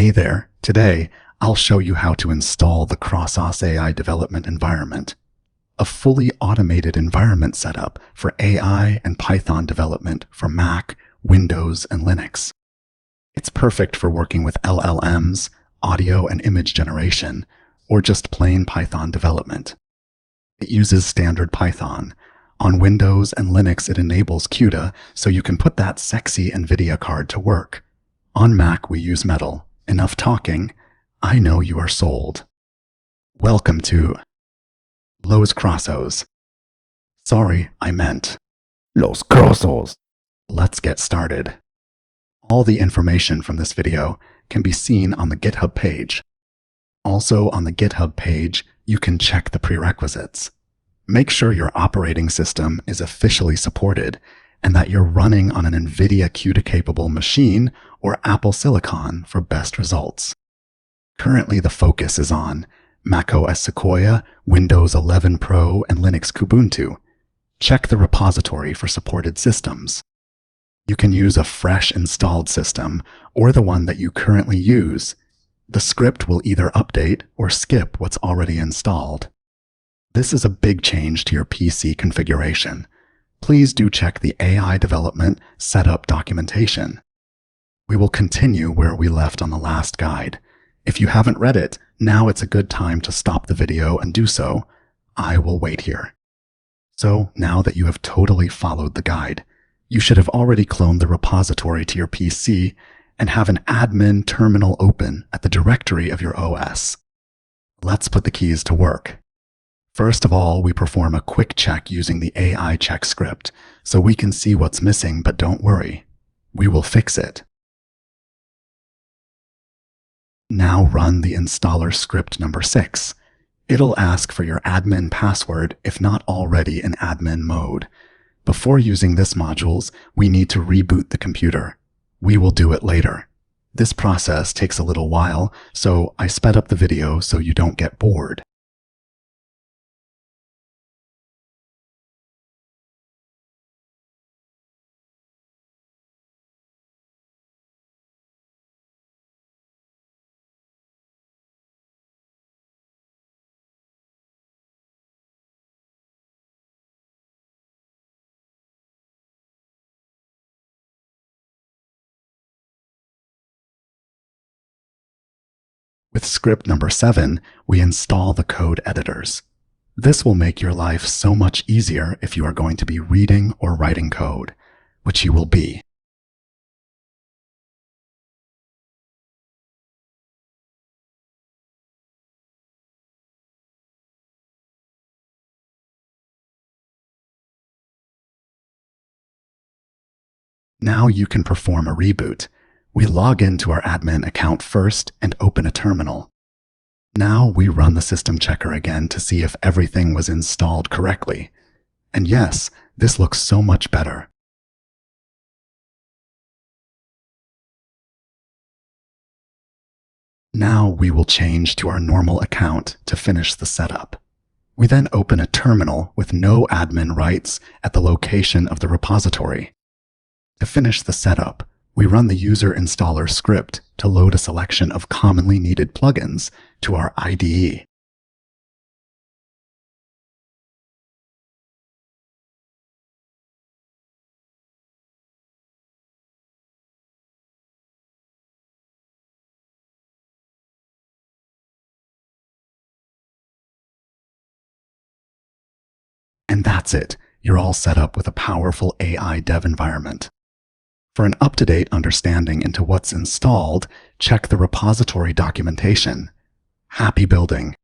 Hey there, today I'll show you how to install the Crossos AI development environment, a fully automated environment setup for AI and Python development for Mac, Windows, and Linux. It's perfect for working with LLMs, audio and image generation, or just plain Python development. It uses standard Python. On Windows and Linux it enables CUDA, so you can put that sexy Nvidia card to work. On Mac we use Metal. Enough talking. I know you are sold. Welcome to LosCrossos. Sorry, I meant LosCrossos. Let's get started. All the information from this video can be seen on the GitHub page. Also on the GitHub page, you can check the prerequisites. Make sure your operating system is officially supported and that you're running on an Nvidia CUDA-capable machine or Apple Silicon for best results. Currently, the focus is on macOS Sequoia, Windows 11 Pro, and Linux Kubuntu. Check the repository for supported systems. You can use a fresh installed system or the one that you currently use. The script will either update or skip what's already installed. This is a big change to your PC configuration. Please do check the AI development setup documentation. We will continue where we left on the last guide. If you haven't read it, now it's a good time to stop the video and do so. I will wait here. So now that you have totally followed the guide, you should have already cloned the repository to your PC and have an admin terminal open at the directory of your OS. Let's put the keys to work. First of all, we perform a quick check using the AI check script, so we can see what's missing, but don't worry. We will fix it. Now run the installer script number 6. It'll ask for your admin password if not already in admin mode. Before using this modules, we need to reboot the computer. We will do it later. This process takes a little while, so I sped up the video so you don't get bored. With script number 7, we install the code editors. This will make your life so much easier if you are going to be reading or writing code, which you will be. Now you can perform a reboot. We log into our admin account first and open a terminal. Now we run the system checker again to see if everything was installed correctly. And yes, this looks so much better. Now we will change to our normal account to finish the setup. We then open a terminal with no admin rights at the location of the repository. To finish the setup, we run the user installer script to load a selection of commonly needed plugins to our IDE. And that's it. You're all set up with a powerful AI dev environment. For an up-to-date understanding into what's installed, check the repository documentation. Happy building!